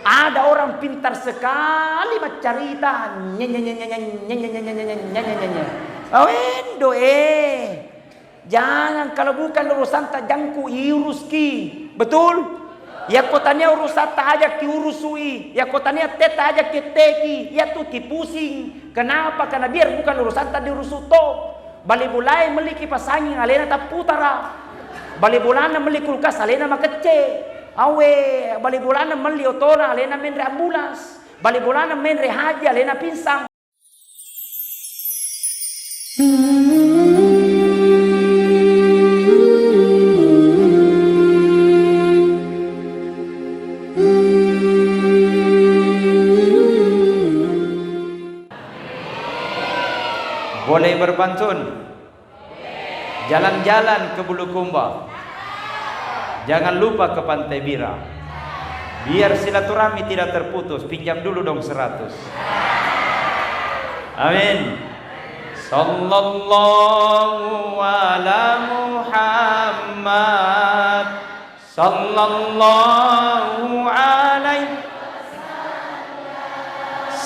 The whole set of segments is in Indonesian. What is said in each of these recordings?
Ada orang pintar sekali bercerita. Awendo jangan kalau bukan urusan tajangku iuruski. Betul? Ya kotanya urusan tak aja ki urusui. Ya kotanya teta aja ki teki. Ya tuh ki pusing. Kenapa? Karena biar bukan urusan tak diurusuto. Bali bulai meliki pasangin alena tak putara. Bali bulana meli kulkas alena makece. Awe bali bulana meli otora alena menre ambulans. Bali bulana menre haji alena pinsang. Boleh berpantun? Jalan-jalan ke Bulukumba. Jangan lupa ke Pantai Bira. Biar silaturahmi tidak terputus, pinjam dulu dong 100. Amin. Sallallahu ala Muhammad. Sallallahu alaihi.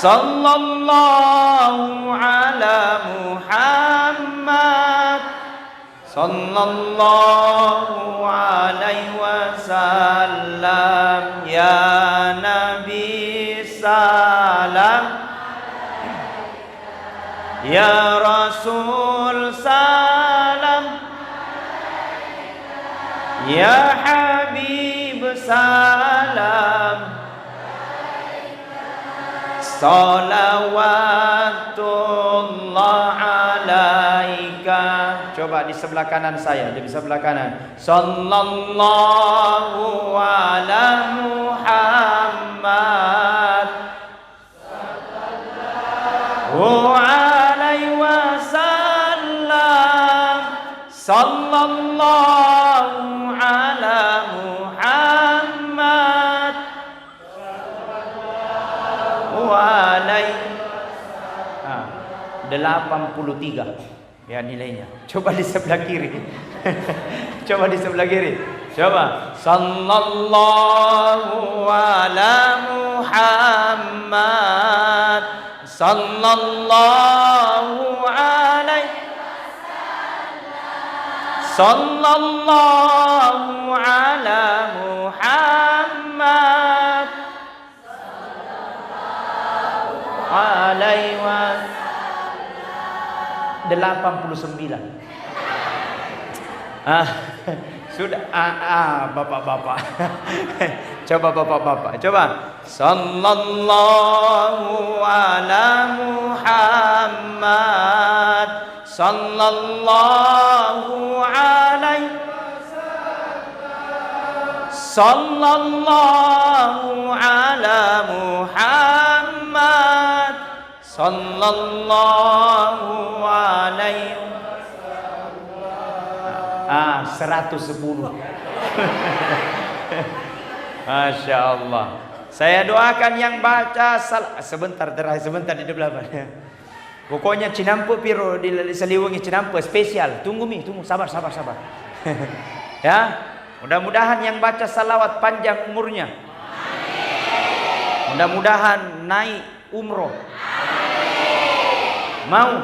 Sallallahu ala Muhammad. Sallallahu alaihi wasallam. Ya Nabi salam. Ya Rasul salam. Ya Habib salam. Salawatullah alaika. Coba di sebelah kanan saya, di sebelah kanan. Sallallahu ala Muhammad. Sallallahu alaihi wasallam. Sallallahu ala Muhammad. Alaihi 83 ya nilainya. Coba di sebelah kiri. Coba di sebelah kiri. Coba. Sallallahu ala Muhammad. Sallallahu alaihi wasallam. Sallallahu ala Muhammad. Alaihi wasallam. 89. Sudah bapak-bapak. Coba bapak-bapak. Coba. Sallallahu ala Muhammad. Sallallahu alaihi wasallam. Sallallahu ala Muhammad. Sallallahu alaihi wasallam. 110. Masya Allah. Saya doakan yang baca sebentar di belakang. Pokoknya Cinampu Piro di Seliwangi Cinampu spesial. Tunggu sabar. Ya, mudah-mudahan yang baca salawat panjang umurnya. Mudah-mudahan naik umroh. Mau?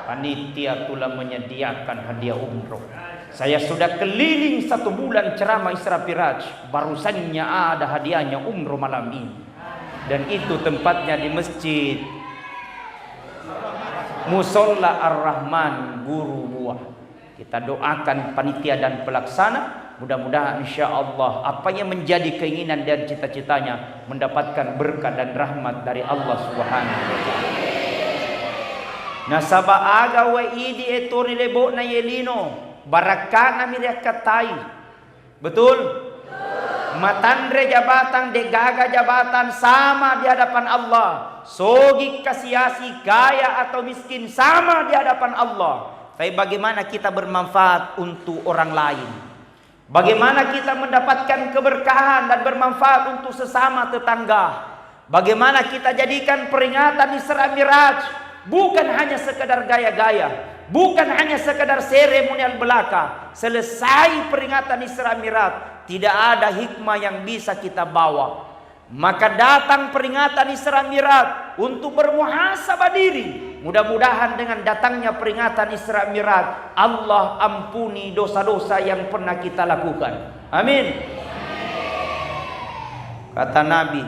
Panitia telah menyediakan hadiah umroh. Saya sudah keliling 1 bulan ceramah Isra Miraj. Barusannya ada hadiahnya umroh malam ini. Dan itu tempatnya di masjid Musola Ar-Rahman Guru Buah. Kita doakan panitia dan pelaksana. Mudah-mudahan insya Allah apa yang menjadi keinginan dan cita-citanya mendapatkan berkah dan rahmat dari Allah Subhanahu wa taala. Nasaba aga wa idi etori lebo na yelino barakana mirakatai. Betul? Matandre jabatan degaga jabatan sama di hadapan Allah. Sogi kasiasi kaya atau miskin sama di hadapan Allah. Tapi bagaimana kita bermanfaat untuk orang lain? Bagaimana kita mendapatkan keberkahan dan bermanfaat untuk sesama tetangga? Bagaimana kita jadikan peringatan Isra Miraj bukan hanya sekedar gaya-gaya, bukan hanya sekedar seremonial belaka. Selesai peringatan Isra Miraj, tidak ada hikmah yang bisa kita bawa. Maka datang peringatan Isra Mi'raj untuk bermuhasabah diri. Mudah-mudahan dengan datangnya peringatan Isra Mi'raj, Allah ampuni dosa-dosa yang pernah kita lakukan. Amin. Kata Nabi,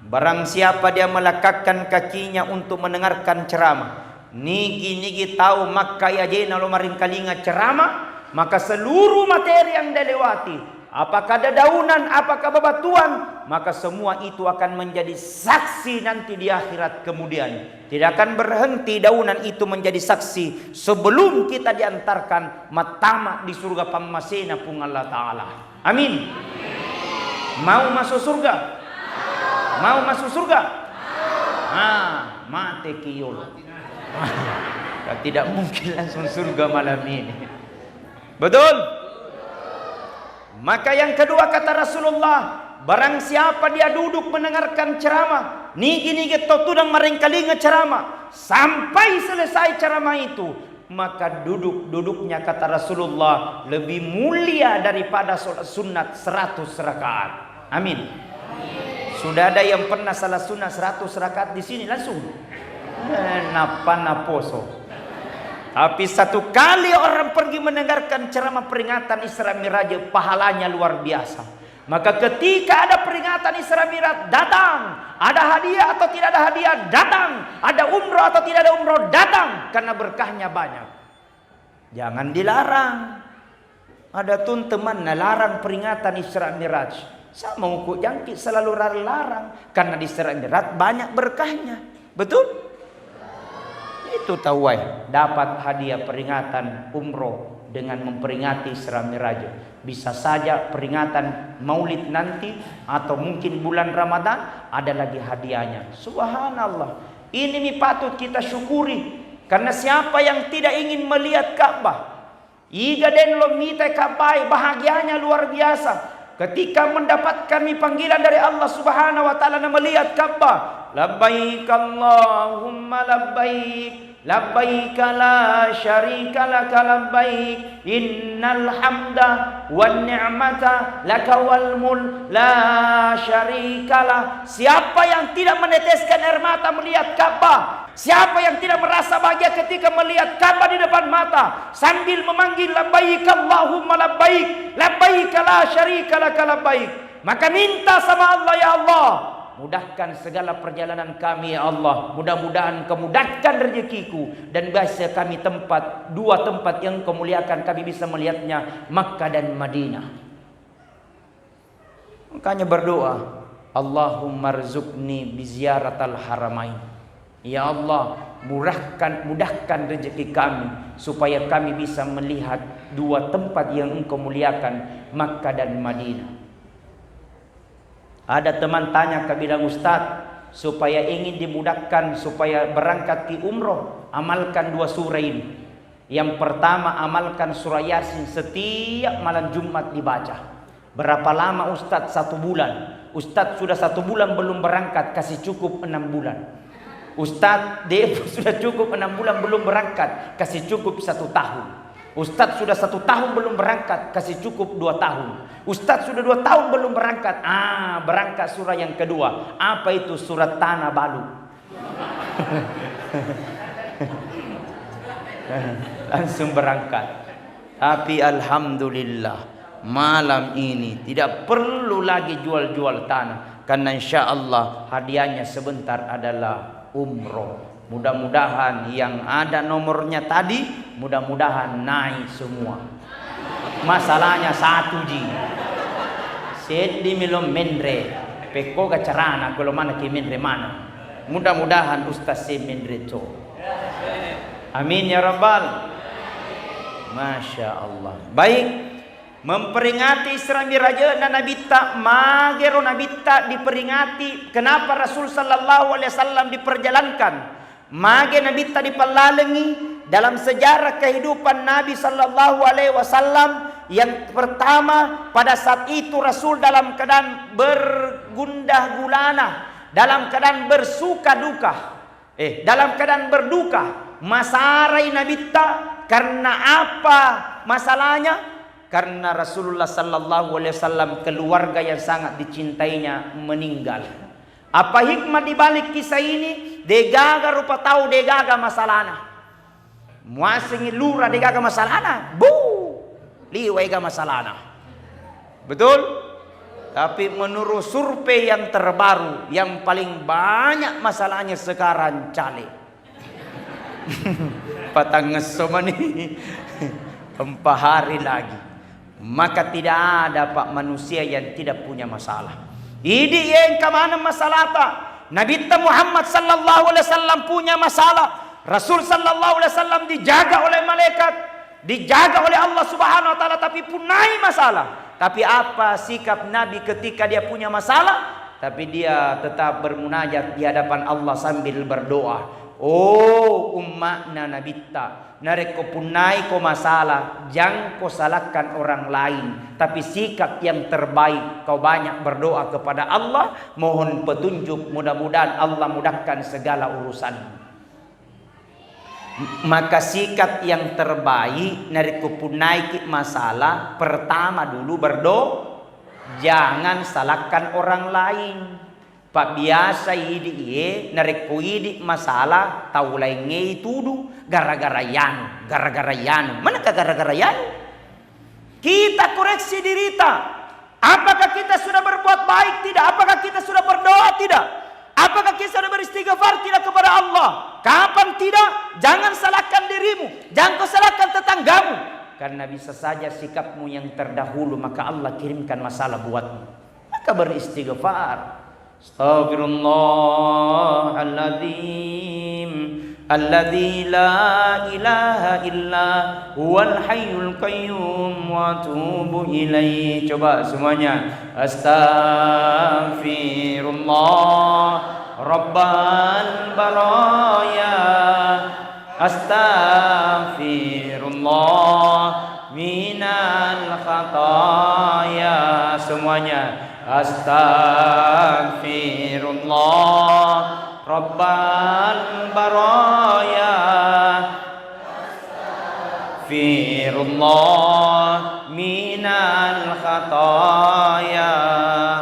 barang siapa dia melekatkan kakinya untuk mendengarkan ceramah, nigi tahu Makkah ya jena lo maring kalinga ceramah, maka seluruh materi yang dia lewati, apakah dedaunan, apakah bebatuan, maka semua itu akan menjadi saksi nanti di akhirat kemudian. Tidak akan berhenti daunan itu menjadi saksi sebelum kita diantarkan matamak di surga pamasena pun Allah Ta'ala. Amin. Mau masuk surga? Mau masuk surga? Mati kiyul. Tidak mungkin langsung surga malam ini. Betul? Maka yang kedua kata Rasulullah, barang siapa dia duduk mendengarkan ceramah, nigi totudang maring kalinga ceramah, sampai selesai ceramah itu, maka duduknya kata Rasulullah lebih mulia daripada sholat sunat 100 rakaat. Amin. Sudah ada yang pernah salat sunat 100 rakaat di sini langsung? Naposo. Tapi satu kali orang pergi mendengarkan ceramah peringatan Isra Mi'raj, pahalanya luar biasa. Maka ketika ada peringatan Isra Mi'raj, datang. Ada hadiah atau tidak ada hadiah, datang. Ada umroh atau tidak ada umroh, datang. Karena berkahnya banyak. Jangan dilarang. Ada tuh teman larang peringatan Isra Mi'raj. Sama uku jangkit selalu larang. Karena di Isra Mi'raj banyak berkahnya. Betul? Itu tawai dapat hadiah peringatan umroh dengan memperingati Isra Mi'raj. Bisa saja peringatan Maulid nanti atau mungkin bulan Ramadan ada lagi hadiahnya. Subhanallah. Ini patut kita syukuri. Karena siapa yang tidak ingin melihat Ka'bah, iga den lo mita Ka'bah, bahagianya luar biasa. Ketika mendapatkan panggilan dari Allah Subhanahu wa taala melihat Ka'bah, labbaik Allahumma labbaik, labbaik la syarika laka labbaik, innal hamda wan ni'mata laka wal mulk la syarikalah. Siapa yang tidak meneteskan air mata melihat Ka'bah, siapa yang tidak merasa bahagia ketika melihat Ka'bah di depan mata sambil memanggil labbaik Allahumma labbaik, labbaik la syarika laka labbaik, maka minta sama Allah, ya Allah, mudahkan segala perjalanan kami ya Allah. Mudah-mudahan kemudahkan rezekiku dan biasa kami dua tempat yang kau muliakan, kami bisa melihatnya, Makkah dan Madinah. Makanya berdoa, Allahumma rzuqni biziaratal haramain. Ya Allah, mudahkan rezeki kami supaya kami bisa melihat dua tempat yang engkau muliakan, Makkah dan Madinah. Ada teman tanya ke bilang, Ustaz, supaya ingin dimudahkan supaya berangkat ke umroh, amalkan dua surah ini. Yang pertama, amalkan surah Yasin setiap malam Jumat dibaca. Berapa lama Ustaz? 1 bulan. Ustaz sudah 1 bulan belum berangkat, kasih cukup 6 bulan. Ustaz dia sudah cukup 6 bulan belum berangkat, kasih cukup 1 tahun. Ustaz sudah 1 tahun belum berangkat, kasih cukup 2 tahun. Ustaz sudah 2 tahun belum berangkat, berangkat surah yang kedua. Apa itu? Surat Tanah Balu. Langsung berangkat. Tapi alhamdulillah, malam ini tidak perlu lagi jual-jual tanah, karena insya Allah hadiahnya sebentar adalah umroh. Mudah-mudahan yang ada nomornya tadi, mudah-mudahan naik semua. Masalahnya 1 ji. Sedi milom mendre, peko gacarana kalau mana ke mendre mana. Mudah-mudahan Ustaz se mendre to. Amin ya rabbal. Masya Allah. Baik, memperingati Isra Mi'raj na nabita magero nabita diperingati. Kenapa Rasul sallallahu alaihi wasallam diperjalankan? Mage nabita dipalalengi dalam sejarah kehidupan Nabi sallallahu alaihi wasallam. Yang pertama, pada saat itu Rasul dalam keadaan bergundah gulana, dalam keadaan bersuka duka, dalam keadaan berduka. Masarai nabita karena apa masalahnya? karena Rasulullah sallallahu alaihi wasallam keluarga yang sangat dicintainya meninggal. Apa hikmah di balik kisah ini? Degaga rupa tahu degaga masalahna. Muasingi lura degaga masalahna. Bu, liwega masalahna. Betul? Tapi menurut survei yang terbaru, yang paling banyak masalahnya sekarang cale. Patang ngesomani 4 hari lagi. Maka tidak ada Pak manusia yang tidak punya masalah. Ini yang kemana masalah tak? Nabi Muhammad sallallahu alaihi wasallam punya masalah. Rasul sallallahu alaihi wasallam dijaga oleh malaikat, dijaga oleh Allah Subhanahu wa taala, tapi punai masalah. Tapi apa sikap Nabi ketika dia punya masalah? Tapi dia tetap bermunajat di hadapan Allah sambil berdoa. Oh umatna nabitta, narek ko punai ko masalah, jangan kau salahkan orang lain, tapi sikap yang terbaik kau banyak berdoa kepada Allah, mohon petunjuk, mudah-mudahan Allah mudahkan segala urusan. Maka sikap yang terbaik narek ko punai ki masalah, pertama dulu berdoa, jangan salahkan orang lain. Pak biasa idi narek ko idi masalah tahu lain ngei tudu gara-gara yanu. Manakah gara-gara yanu? Kita koreksi diri kita. Apakah kita sudah berbuat baik tidak? Apakah kita sudah berdoa tidak? Apakah kita sudah beristighfar tidak kepada Allah? Kapan tidak? Jangan salahkan dirimu, jangan kau salahkan tetanggamu. Karena bisa saja sikapmu yang terdahulu maka Allah kirimkan masalah buatmu. Maka beristighfar. Astaghfirullahaladzim alladzi la ilaha illa huwal hayyul qayyum wa atubu ilaihi. Coba semuanya. Astaghfirullah rabbal baraya, astaghfirullah minal khataya. Semuanya. Astaghfirullah rabbal baraya, astaghfirullah minal khataya.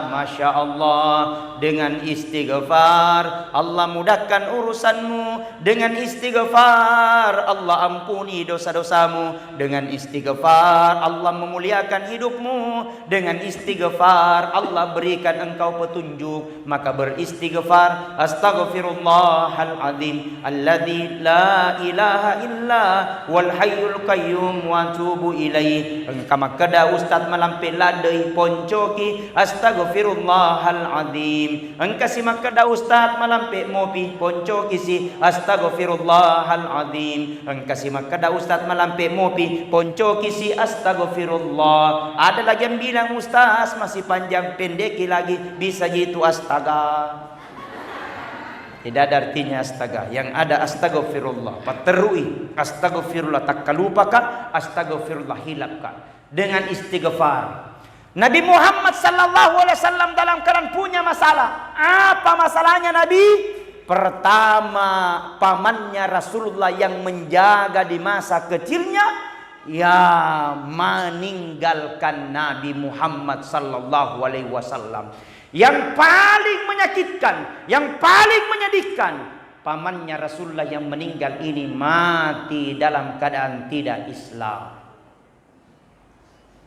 Masya Allah, dengan istighfar Allah mudahkan urusanmu. Dengan istighfar Allah ampuni dosa-dosamu. Dengan istighfar Allah memuliakan hidupmu. Dengan istighfar Allah berikan engkau petunjuk. Maka beristighfar. Astaghfirullahaladzim alladzi la ilaha illa wal hayyul qayyum wa atubu ilaih. Engkau makada ustaz malampe ladai poncoki. Astaghfirullahaladzim. Engkau si makada ustaz malampe mopi poncoki si. Astaghfirullahaladzim. Engkau si makada ustaz malampe mopi poncoki si. Astaghfirullah. Ada lagi yang bilang ustaz masih panjang pendeki lagi, bisa gitu astaga. Tidak ada artinya astaga. Yang ada astaghfirullah. Paterui astaghfirullah tak kalupaka, astaghfirullah hilapka. Dengan istighfar. Nabi Muhammad sallallahu alaihi wasallam dalam keadaan punya masalah. Apa masalahnya Nabi? Pertama, pamannya Rasulullah yang menjaga di masa kecilnya ya meninggalkan Nabi Muhammad sallallahu alaihi wasallam. Yang paling menyakitkan, yang paling menyedihkan, pamannya Rasulullah yang meninggal ini mati dalam keadaan tidak Islam.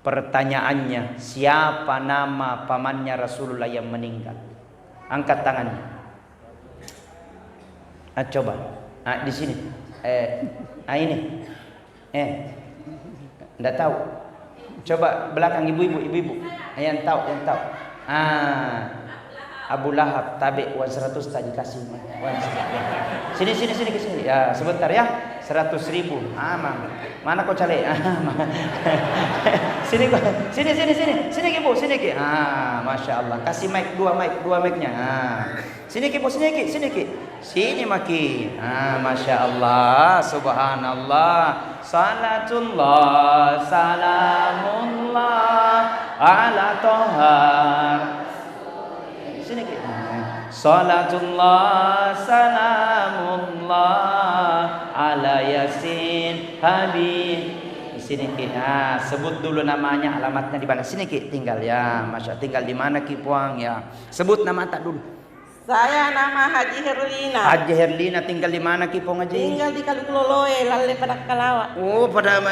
Pertanyaannya, siapa nama pamannya Rasulullah yang meninggal? Angkat tangannya. Coba. Di sini. Ini. Enggak tahu. Coba belakang ibu-ibu. Yang tahu. Abu Lahab tabi 100 tadi kasih. Sini ke sini. Ya, sebentar ya. 100.000. Mana kau cale? Sini Ibu, sini Ki. Masya Allah. Kasih mic dua mic-nya. Sini Ki, sini Ki. Sini Maki. Masya Allah, subhanallah. Salatullah, salamullah ala toha. Sini Ki. Salatullah, salamullah ala yasin habib. Sini Ki. Nah, sebut dulu namanya, alamatnya di mana. Sini Ki, tinggal ya. Masya, tinggal di mana Ki Puang ya. Sebut nama tak dulu. Saya nama Haji Herlina. Haji Herlina, tinggal di mana Ki Puang Haji? Tinggal di Kalukuloloe, Lale pada Kalawak. Oh, pada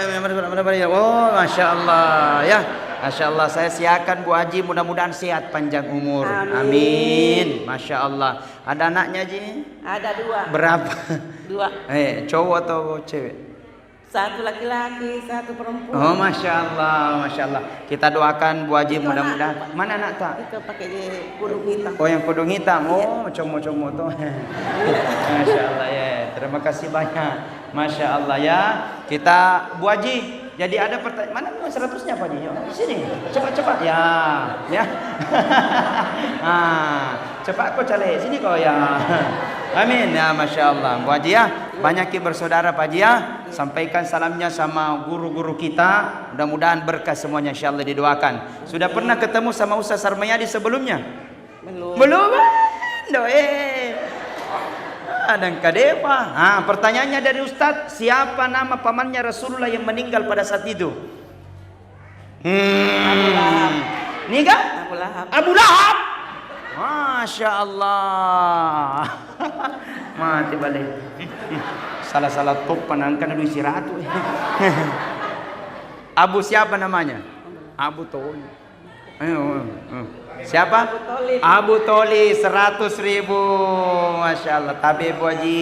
ya. Oh, Masya Allah ya. Masya Allah, saya siakan Bu Haji, mudah-mudahan sehat panjang umur. Amin. Masya Allah. Ada anaknya Haji? Ada 2. Berapa? 2. Cowok atau cewek? 1 laki-laki, 1 perempuan. Oh, Masya Allah, Masya Allah. Kita doakan Bu Haji mudah-mudahan. Mana anak tak? Itu pakai kudung hitam. Oh, yang kudung hitam. Oh, como-como tuh. Masya Allah ya. Terima kasih banyak. Masya Allah ya. Kita Bu Haji. Jadi ada pertanyaan. Mana 100-nya Pak Haji? Di sini. Cepat-cepat ya. Ya. Cepat kau cale. Sini kau ya. Amin ya, Masya Allah. Bu Haji ya. Banyak bersaudara Pak Haji ya. Sampaikan salamnya sama guru-guru kita. Mudah-mudahan berkah semuanya, insyaallah didoakan. Sudah pernah ketemu sama Ustaz Sarmayadi sebelumnya? Belum. Dan kadepa. Pertanyaannya dari Ustaz, siapa nama pamannya Rasulullah yang meninggal pada saat itu? Abu Lahab. Nika? Abu Lahab. Abu Lahab. Masya Allah. Mati balik. Salah-salah top panangkan dulu isi ratu. Abu siapa namanya? Abu Toli. Siapa? Abu Toli. 100.000. Masya Allah. Tapi Bu Haji,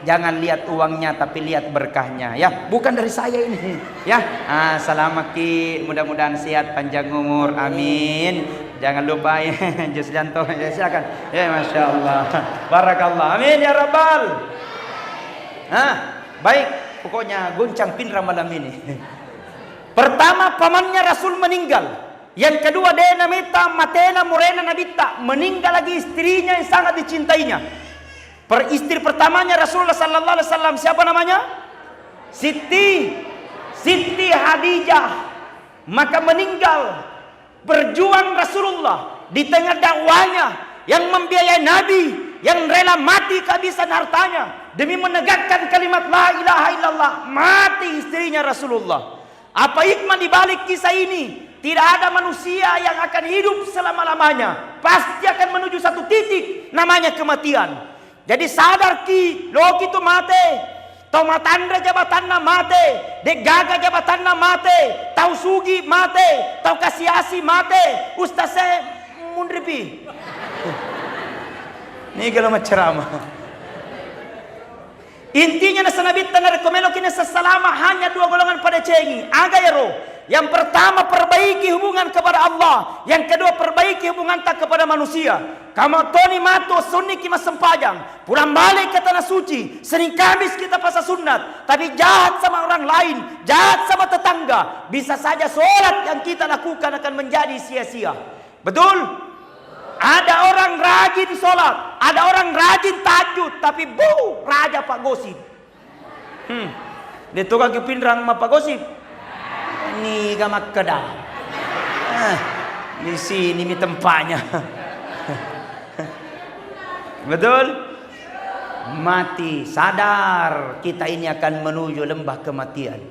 jangan lihat uangnya tapi lihat berkahnya ya. Bukan dari saya ini ya. Selamat Ki, mudah-mudahan sehat panjang umur. Amin. Jangan lupa ya Jus Janto ya, silakan. Ya Masya Allah. Barakallah. Amin ya Rabbal. Baik, pokoknya goncang pinra malam ini. Pertama, pamannya Rasul meninggal. Yang kedua, Dena Mita Matena Morena Nabita, meninggal lagi istrinya yang sangat dicintainya. Istri pertamanya Rasulullah sallallahu alaihi wasallam, siapa namanya? Siti Hadijah. Maka meninggal berjuang Rasulullah di tengah dakwanya, yang membiayai Nabi, yang rela mati kehabisan hartanya demi menegakkan kalimat la ilaha illallah. Mati istrinya Rasulullah. Apa hikmah di balik kisah ini? Tidak ada manusia yang akan hidup selama-lamanya. Pasti akan menuju satu titik, namanya kematian. Jadi sadar Ki, lo gitu mate. Tau matandra jabatan na mate. Dek gaga jabatan na mate. Tau sugi mate. Tau kasiasi mate. Ustaz saya mundripi. Ini kalau ceramah. Intinya nasa nabit na rekomelo kina sa salama hanya 2 golongan pada cengi. Aga ya roh. Yang pertama, perbaiki hubungan kepada Allah. Yang kedua, perbaiki hubungan tak kepada manusia. Kamu Tony Mato sunni kima sempajang, pulang balik ke tanah suci, Senin Kamis kita pasal sunat, tapi jahat sama orang lain, jahat sama tetangga, bisa saja sholat yang kita lakukan akan menjadi sia-sia. Betul? Ada orang rajin sholat, ada orang rajin tahajud, tapi raja Pak Gosip. Dia tukang kepinrang sama Pak Gosip. Ini gamak kedah. Di sini mi tempatnya. Betul? Mati, sadar kita ini akan menuju lembah kematian.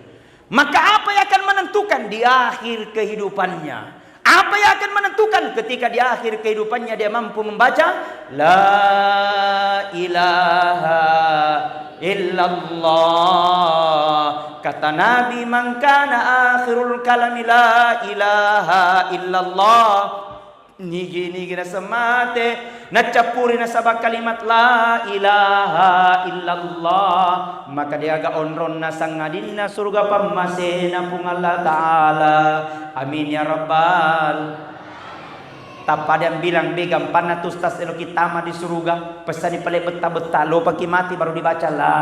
Maka apa yang akan menentukan di akhir kehidupannya? Apa yang akan menentukan ketika di akhir kehidupannya dia mampu membaca La ilaha illallah. Kata Nabi, man kana akhirul kalami la ilaha illallah. Nigi na samate nacapuri na sabak kalimat la ilaha illallah, maka dia aga onron na sangadin na surga pamasena pung Allah Ta'ala. Amin ya Rabbal. Tapa yang bilang begam panatus tas elo kitama di surga, pesan di pale beta-beta lo pagi mati baru dibaca la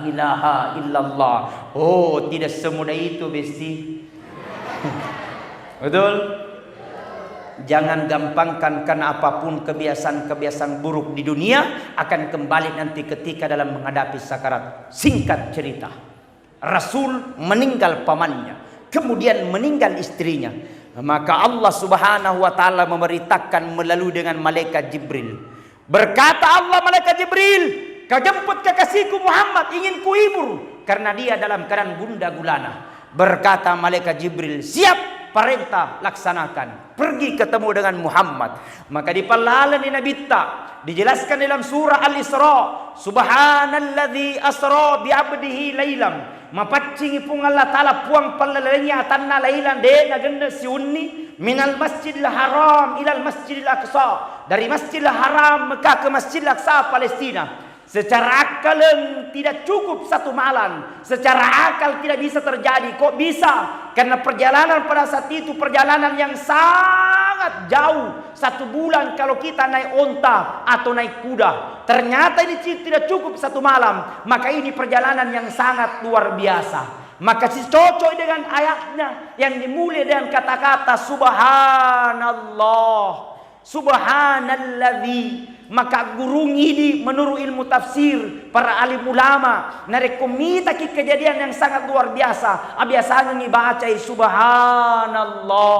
ilaha illallah. Oh, tidak semudah itu besti. Betul? Jangan gampangkan, karena apapun kebiasaan-kebiasaan buruk di dunia akan kembali nanti ketika dalam menghadapi sakarat. Singkat cerita, Rasul meninggal pamannya, kemudian meninggal istrinya. Maka Allah Subhanahu wa taala memberitakan melalui dengan malaikat Jibril. Berkata Allah, malaikat Jibril, kau jemput kekasihku Muhammad, ingin kuhibur karena dia dalam keadaan gundah gulana. Berkata malaikat Jibril, siap, perintah laksanakan. Pergi ketemu dengan Muhammad. Maka di pelalan di Nabi dijelaskan dalam surah Al-Isra, subhanalladzi asra bi 'abdihi lailam. Mapaccingi pung Allah Ta'ala puang palalanya tanna lailan de nagenda siunni minal masjidil haram ilal masjidil aqsa. Dari masjidil haram Mekah ke masjidil aqsa Palestina. Secara akal tidak cukup satu malam. Secara akal tidak bisa terjadi. Kok bisa? Karena perjalanan pada saat itu perjalanan yang sangat jauh. 1 bulan kalau kita naik onta atau naik kuda. Ternyata ini tidak cukup 1 malam. Maka ini perjalanan yang sangat luar biasa. Maka cocok dengan ayatnya yang dimulai dengan kata-kata subhanallah. Subhanalladzi. Maka gurung ini menurut ilmu tafsir para alim ulama narekomita ki kejadian yang sangat luar biasa. Biasanya ni baca subhanallah.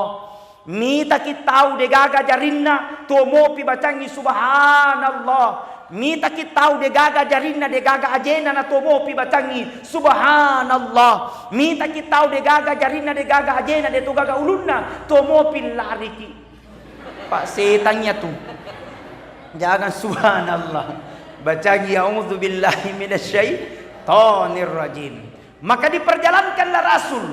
Mita ki tahu de gaga jarinna to mopi bacangi subhanallah. Mita ki tahu de gaga jarinna de gaga ajena na to mopi bacangi subhanallah. Mita ki tahu de gaga jarinna de gaga ajena de to gaga ulunna to mopi lariki. Pak setannya tuh. Jangan subhanallah. Bacangi a'udzubillahi minasyaitonir rajim. Maka diperjalankanlah Rasul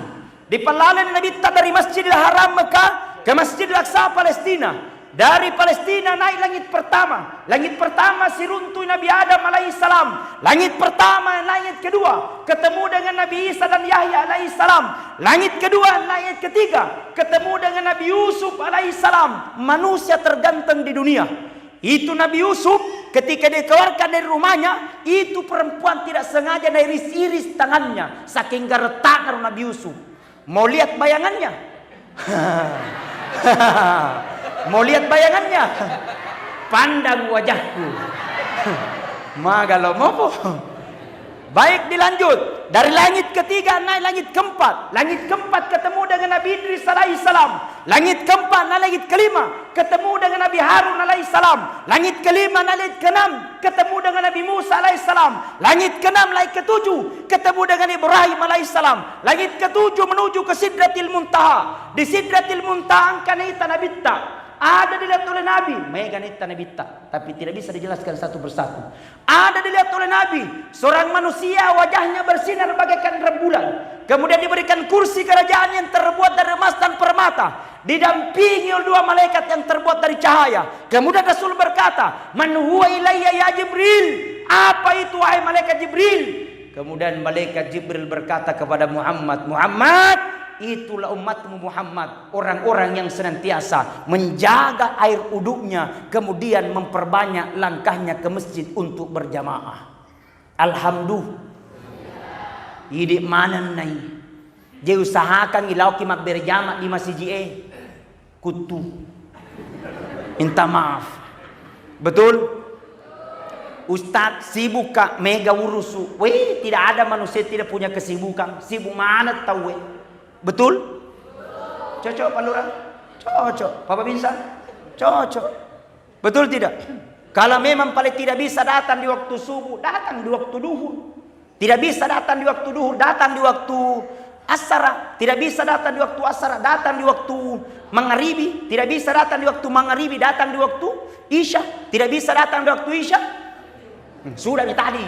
di pelalan Nabi dari Masjidil Haram Mekah ke Masjidil Aqsa Palestina. Dari Palestina naik langit pertama. Langit pertama si runtuh Nabi Adam alaihissalam. Langit pertama, langit kedua ketemu dengan Nabi Isa dan Yahya alaihissalam. Langit kedua, langit ketiga ketemu dengan Nabi Yusuf alaihissalam. Manusia terganteng di dunia. Itu Nabi Yusuf ketika dikeluarkan dari rumahnya, itu perempuan tidak sengaja iris-iris tangannya saking geretak Nabi Yusuf. Mau lihat bayangannya? Mau lihat bayangannya? Pandang wajahku. Magalo mopo. Baik, dilanjut. Dari langit ketiga naik langit keempat. Langit keempat ketemu dengan Nabi Idris alaihissalam. Langit keempat naik langit kelima ketemu dengan Nabi Harun alaihissalam. Langit kelima naik langit keenam ketemu dengan Nabi Musa alaihissalam. Langit keenam naik ketujuh ketemu dengan Ibrahim alaihissalam. Langit ketujuh menuju ke Sidratil Muntaha. Di Sidratil Muntaha kanita Nabi ada dilihat oleh Nabi, meganita Nabi tapi tidak bisa dijelaskan satu persatu. Ada dilihat oleh Nabi, seorang manusia wajahnya bersinar bagaikan rembulan. Kemudian diberikan kursi kerajaan yang terbuat dari emas dan permata, didampingi oleh 2 malaikat yang terbuat dari cahaya. Kemudian Rasul berkata, "Man huwa ilayya ya Jibril?" Apa itu wahai malaikat Jibril? Kemudian malaikat Jibril berkata kepada Muhammad, "Muhammad, itulah umatmu Muhammad, orang-orang yang senantiasa menjaga air uduknya, kemudian memperbanyak langkahnya ke masjid untuk berjamaah." Alhamdulillah. Ini mana nai? Dia usahakan ilau kimak berjamaah di masjid kutu. Minta maaf. Betul? Ustaz sibuk kak mega urusu. Weh, tidak ada manusia tidak punya kesibukan. Sibuk mana tahu weh? Betul? Cocok Pak Lurah? Cocok. Papa Binsa? Cocok. Betul tidak? Kalau memang paling tidak bisa datang di waktu subuh, datang di waktu duhur. Tidak bisa datang di waktu duhur, datang di waktu asar. Tidak bisa datang di waktu asar, datang di waktu maghribi. Tidak bisa datang di waktu maghribi, datang di waktu isya. Tidak bisa datang di waktu isya. Sudah nih tadi.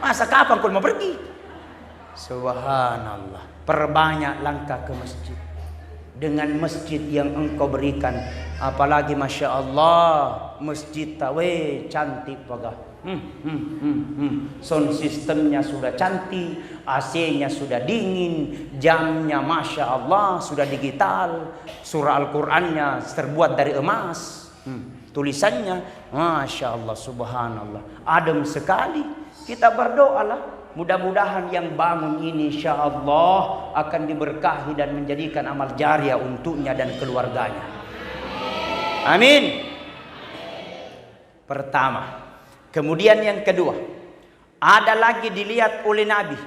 Masa kapan kau mau pergi? Subhanallah. Perbanyak langkah ke masjid. Dengan masjid yang engkau berikan. Apalagi Masya Allah. Masjid tawe cantik pagah. Sound systemnya sudah cantik. AC-nya sudah dingin. Jamnya Masya Allah sudah digital. Surah Al-Qurannya terbuat dari emas. Tulisannya Masya Allah Subhanallah. Adem sekali. Kita berdoalah. Mudah-mudahan yang bangun ini insya Allah akan diberkahi dan menjadikan amal jariah untuknya dan keluarganya. Amin. Pertama. Kemudian yang kedua. Ada lagi dilihat oleh Nabi.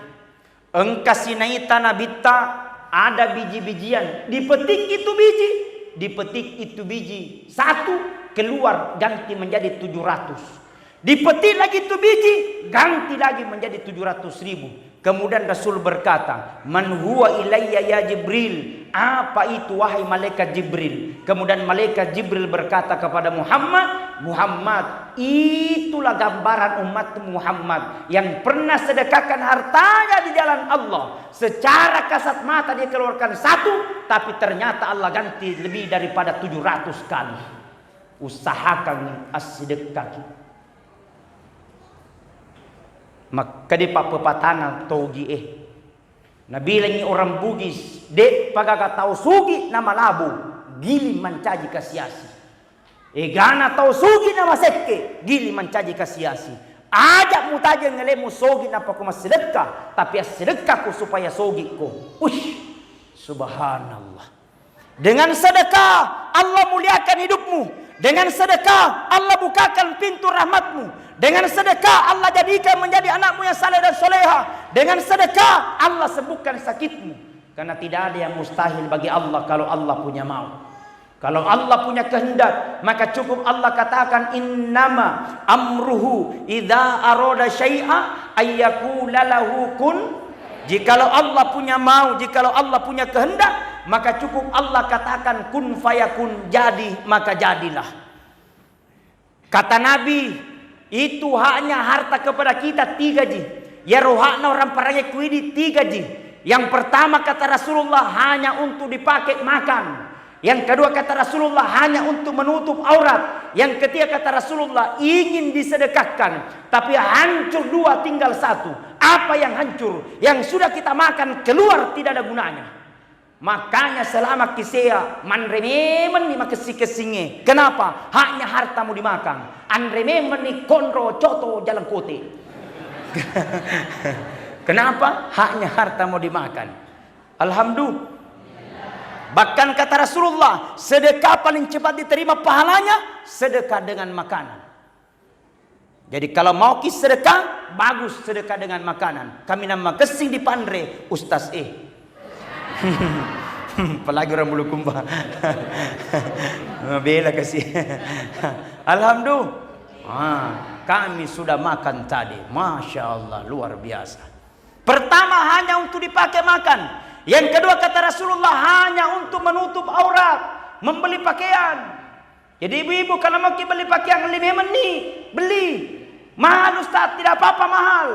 Engkasinaita nabita ada biji-bijian. Dipetik itu biji. Dipetik itu biji. 1 keluar ganti menjadi 700. Dipetik lagi itu biji, ganti lagi menjadi 700.000. Kemudian Rasul berkata, "Man huwa ilayya ya Jibril?" Apa itu wahai malaikat Jibril? Kemudian malaikat Jibril berkata kepada Muhammad, "Muhammad, itulah gambaran umat Muhammad yang pernah sedekahkan hartanya di jalan Allah. Secara kasat mata dia keluarkan satu, tapi ternyata Allah ganti lebih daripada 700 kali." Usahakan as-sedekah. Maka di pepatana togi Nabi lagi orang Bugis dek pagaga tahu sugi nama labu gili mancaji kasiasi. Gana tahu sugi nama sekke gili mancaji kasiasi. Ajak mutaja ngelemu sogi napa ku sedekah, tapi sedekahku supaya sogiku. Subhanallah. Dengan sedekah Allah muliakan hidupmu. Dengan sedekah Allah bukakan pintu rahmatmu. Dengan sedekah Allah jadikan menjadi anakmu yang saleh dan soleha. Dengan sedekah Allah sembuhkan sakitmu. Karena tidak ada yang mustahil bagi Allah kalau Allah punya mau. Kalau Allah punya kehendak, maka cukup Allah katakan innama amruhu idza arada syai'a ayyakula lahu kun. Jikalau Allah punya mau, jikalau Allah punya kehendak, maka cukup Allah katakan kun fayakun, jadi maka jadilah. Kata Nabi, itu haknya harta kepada kita 3 ji. Ya rohakna orang paranya kuidi 3 ji. Yang pertama kata Rasulullah hanya untuk dipakai makan. Yang kedua kata Rasulullah hanya untuk menutup aurat. Yang ketiga kata Rasulullah ingin disedekahkan, tapi hancur 2 tinggal 1. Apa yang hancur? Yang sudah kita makan keluar tidak ada gunanya. Makanya selama kisah manrememen ni makesi-kesinge. Kenapa? Haknya hartamu dimakan. Anrememen ni konro coto jalan kote. Kenapa? Haknya hartamu dimakan. Alhamdulillah. Bahkan kata Rasulullah, sedekah paling cepat diterima pahalanya sedekah dengan makanan. Jadi kalau mau kis sedekah, bagus sedekah dengan makanan. Kami nama kesing di Pandre, Ustaz apalagi orang Bulukumba. Bela kasih. Alhamdulillah. Kami sudah makan tadi. Masya Allah, luar biasa. Pertama hanya untuk dipakai makan. Yang kedua kata Rasulullah hanya untuk menutup aurat, membeli pakaian. Jadi ibu-ibu kalau mau beli pakaian 5 menit, beli. Mahal Ustaz, tidak apa-apa mahal.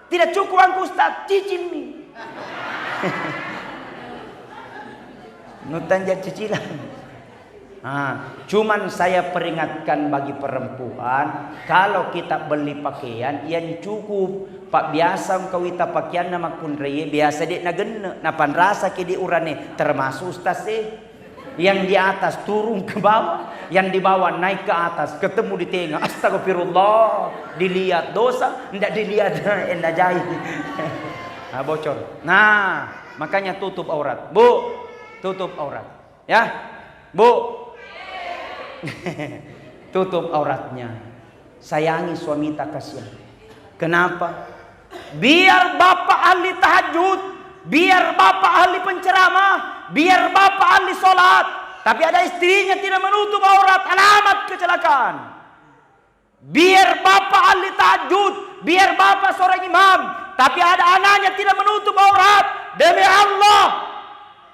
Tidak cukup angku Ustaz, cicil nih. Nutanja cicilan. Cuman saya peringatkan bagi perempuan, kalau kita beli pakaian yang cukup. Pak biasa engkau ita pakaian nama kunreye biasa dek na genne napan rasa ke di urane termasuk Ustaz yang di atas turun ke bawah, yang di bawah naik ke atas, ketemu di tengah, astagfirullah, dilihat dosa, ndak dilihat endah jahit. Bocor. Nah, makanya tutup aurat. Bu, tutup aurat. Ya. Bu. Tutup auratnya. Sayangi suami tak kasihan. Kenapa? Biar bapak ahli tahajud, biar bapak ahli penceramah, biar bapak ahli sholat, tapi ada istrinya tidak menutup aurat, alamat kecelakaan. Biar bapak ahli tahajud, biar bapak seorang imam, tapi ada anaknya tidak menutup aurat, demi Allah,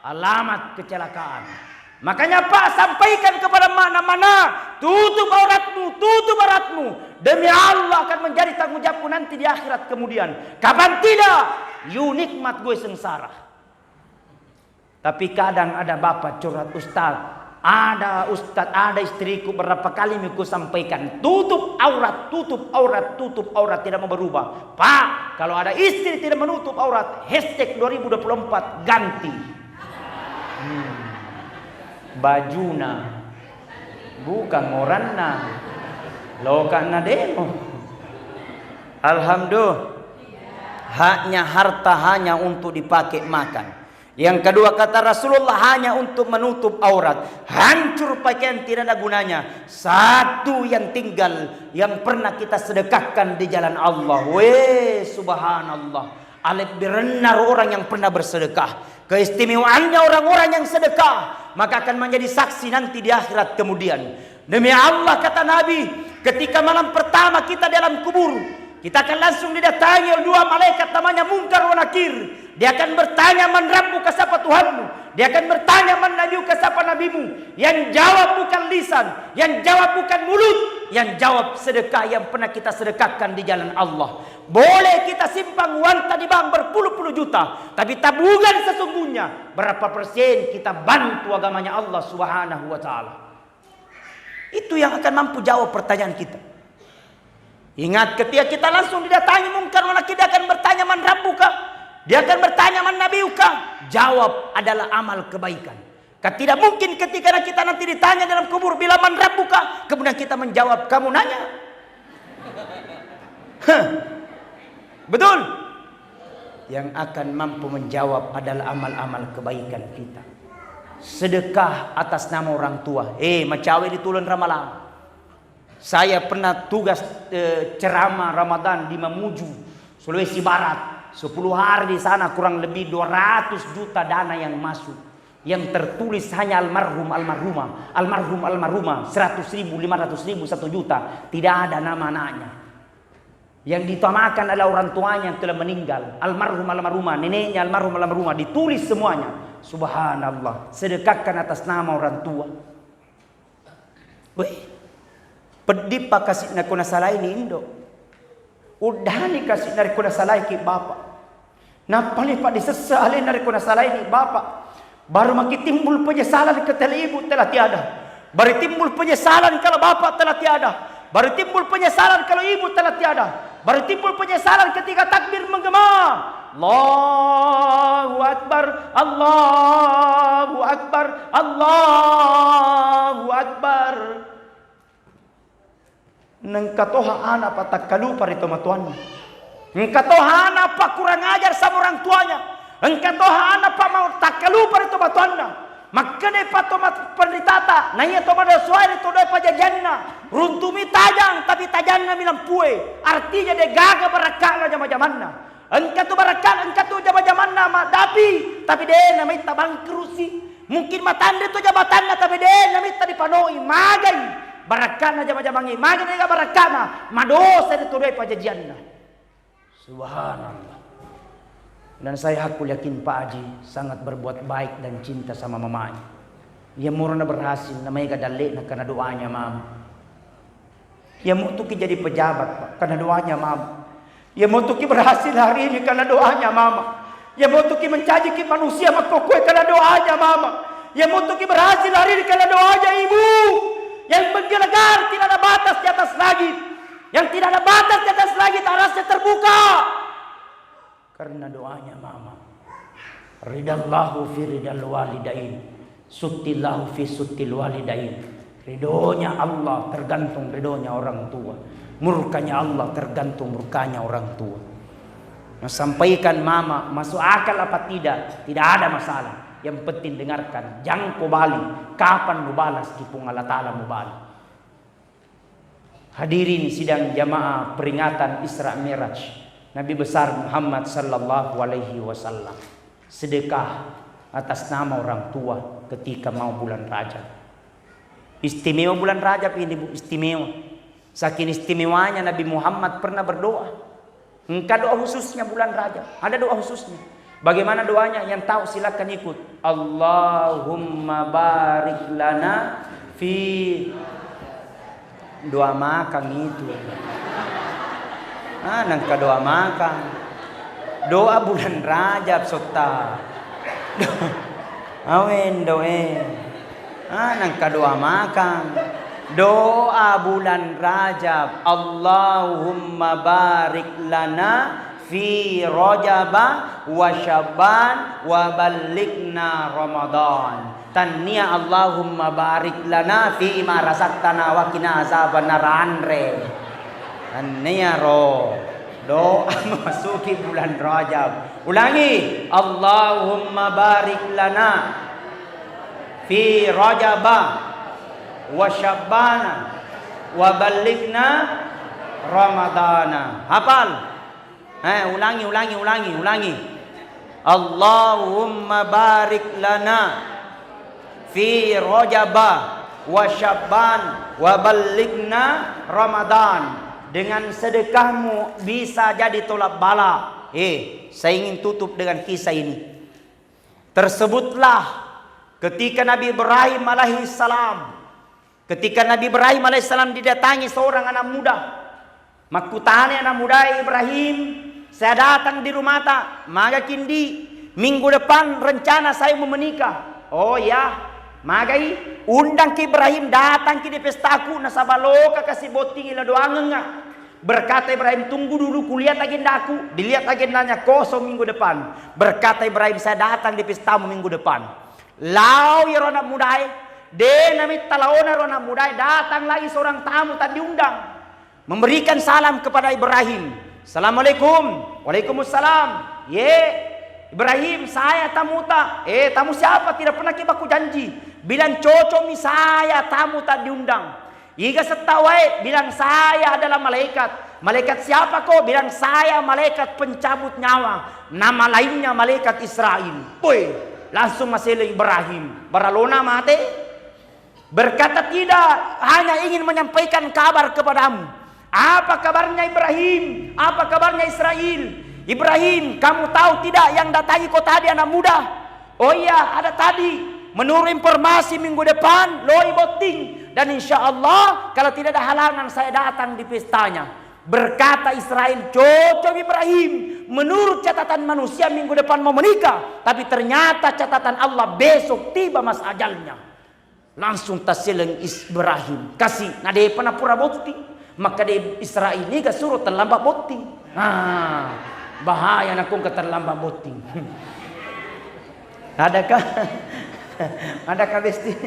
alamat kecelakaan. Makanya Pak sampaikan kepada mana-mana, tutup auratmu, tutup auratmu. Demi Allah akan menjadi tanggung jawabku nanti di akhirat kemudian. Kapan tidak, you nikmat gue sengsara. Tapi kadang ada bapak curhat, Ustaz, ada istriku berapa kali aku sampaikan, tutup aurat, tutup aurat, tutup aurat, tidak mau berubah. Pak, kalau ada istri tidak menutup aurat, hashtag 2024 ganti. Bajuna bukan moranna lokana demo. Alhamdulillah. Haknya harta hanya untuk dipakai makan. Yang kedua kata Rasulullah hanya untuk menutup aurat. Hancur pakaian tidak ada gunanya. Satu yang tinggal yang pernah kita sedekahkan di jalan Allah. Subhanallah. Alif benar orang yang pernah bersedekah. Keistimewaannya orang-orang yang sedekah, maka akan menjadi saksi nanti di akhirat kemudian. Demi Allah kata Nabi, ketika malam pertama kita dalam kubur, Kita akan langsung didatangi oleh dua malaikat namanya Munkar wa Nakir. Dia akan bertanya, man rabbuka, siapa Tuhanmu? Dia akan bertanya, man nabiyuka, siapa nabimu? Yang jawab bukan lisan, yang jawab bukan mulut, yang jawab sedekah yang pernah kita sedekahkan di jalan Allah. Boleh kita simpang uang tadi bang berpuluh-puluh juta, tapi tabungan sesungguhnya berapa persen kita bantu agamanya Allah Subhanahu wa taala. Itu yang akan mampu jawab pertanyaan kita. Ingat, ketika kita langsung didatangi Munkar wa Nakir, dia akan bertanya, man rabbuka? Dia akan bertanya, man nabiyuka? Jawab adalah amal kebaikan. Tidak mungkin ketika kita nanti ditanya dalam kubur, bila man rabbuka? Kemudian kita menjawab, kamu nanya. Betul? Yang akan mampu menjawab adalah amal-amal kebaikan kita. Sedekah atas nama orang tua. Macawe di Tulun Ramalan. Saya pernah tugas ceramah Ramadan di Mamuju, Sulawesi Barat. 10 hari di sana, kurang lebih 200 juta dana yang masuk. Yang tertulis hanya almarhum, almarhumah, almarhum, almarhumah, 100 ribu, 500 ribu, 1 juta. Tidak ada nama anaknya. Yang ditamakan adalah orang tuanya yang telah meninggal. Almarhum, almarhumah, neneknya almarhum, almarhumah. Ditulis semuanya. Subhanallah. Sedekahkan atas nama orang tua. Wih. Pedih pak kasih nak kuna salah ini Indo. Udah nih kasih nak kuna salah ki bapak. Napa nih pak disesali nak kuna salah ini bapak. Baru makin timbul penyesalan ketika ibu telah tiada. Baru timbul penyesalan kalau bapak telah tiada. Baru timbul penyesalan kalau ibu telah tiada. Baru timbul penyesalan ketika takbir menggema. Allahu Akbar, Allahu Akbar, Allahu Akbar. Nengkatoha anak patak kalupa itu matuannya. Nengkatoha anak pak kurang ajar sama orang tuanya. Nengkatoha anak pak mau tak kalupa itu matuannya. Makanya pak tomat penritata. Nanya tomat dosuai itu doa pajajanna. Runtumi tajang tapi tajangnya bilang pue. Artinya dia gagal berakal jama-jamanna. Engkau tu berakal, engkau tu jama-jamanna madapi. Tapi dia namanya tabang kerusi. Mungkin matanda tu jabatannya tapi dia namanya dipanoi magai. Barakana jama-jamangi, magana ga barakana, madosa itu doi pajajianna. Subhanallah. Dan saya aku yakin Pak Haji sangat berbuat baik dan cinta sama mamanya. Ia murna berhasil, namanya gadale na karena doanya mama. Ia mau tuki jadi pejabat Pak, karena doanya mama. Ia mau tuki berhasil hari ini karena doanya mama. Ia mau tuki mencaci manusia makokue karena doanya mama. Ia mau tuki berhasil hari ini karena doanya ibu. Yang menggelegar tidak ada batas di atas langit. Yang tidak ada batas di atas langit, arasnya terbuka. Karena doanya mama. Ridallahu fi ridal walidain. Suttillahu fi suttil walidain. Ridhonya Allah tergantung ridhonya orang tua. Murkanya Allah tergantung murkanya orang tua. Nah, sampaikan mama, masuk akal apa tidak? Tidak ada masalah. Yang penting dengarkan, jangan kau balik. Kapan mau balas di Allah Ta'ala mau balik. Hadirin sidang jamaah peringatan Isra Miraj Nabi besar Muhammad sallallahu alaihi wasallam. Sedekah atas nama orang tua ketika mau bulan Rajab. Istimewa bulan Rajab ini Bu, istimewa. Saking istimewanya Nabi Muhammad pernah berdoa. Engkau doa khususnya bulan Rajab. Ada doa khususnya. Bagaimana doanya? Yang tahu silakan ikut. Allahumma barik lana fi. Doa makan itu. Nangka doa makan. Doa bulan Rajab sota. Awen doa. Nangka doa makan. Doa bulan Rajab. Allahumma barik lana fi Rajaba wa Syaban wa balikna Ramadan. Tanniya Allahumma barik lana fi ma razaqtana wa qina azabannar anre. Tanniya ro. Doa memasuki bulan Rajab. Ulangi. Allahumma barik lana fi Rajaba wa Syabana wa balikna Ramadana. Hafal? Ulangi. Allahumma barik lana fi Rajaba wa Syabban wa balikna Ramadan. dengan sedekahmu bisa jadi tolak bala. Saya ingin tutup dengan kisah ini. Tersebutlah ketika Nabi Ibrahim alaihissalam, didatangi seorang anak muda. Makutane anak muda Ibrahim, saya datang di rumah tak, maka kindi minggu depan rencana saya mau menikah. Oh ya, magai undang ke Ibrahim datang ke di pestaku nasabaloka kasih boting ila doangan. Berkata Ibrahim, tunggu dulu kulihat agendaku. Dilihat agendanya kosong minggu depan. Berkata Ibrahim, saya datang di pestamu minggu depan. Lau ya rona mudai, de namit talaona rona mudai, datang lagi seorang tamu tak diundang. Memberikan salam kepada Ibrahim. Assalamualaikum. Waalaikumsalam. Ibrahim, saya tamu tak. Tamu siapa? Tidak pernah kibaku janji. Bilang cocok saya tamu tak diundang. Iga setawai bilang saya adalah malaikat. Malaikat siapa kok? Bilang saya malaikat pencabut nyawa. Nama lainnya malaikat Israel. Langsung masih Ibrahim. Baralona mate. Berkata tidak, hanya ingin menyampaikan kabar kepadamu. Apa kabarnya Ibrahim? Apa kabarnya Israel? Ibrahim, kamu tahu tidak yang datangi kau tadi anak muda? Oh iya, ada tadi. Menurut informasi minggu depan, loi boting. Dan insya Allah, kalau tidak ada halangan, saya datang di pestanya. Berkata Israel, cocok Ibrahim. Menurut catatan manusia minggu depan mau menikah. Tapi ternyata catatan Allah besok tiba masa ajalnya. Langsung tasileng Ibrahim. Kasih, nade pernah pura boting. Maka di Israel ini suruh terlambat boting. Bahaya nakong keterlambat boting. Adakah? Adakah besti?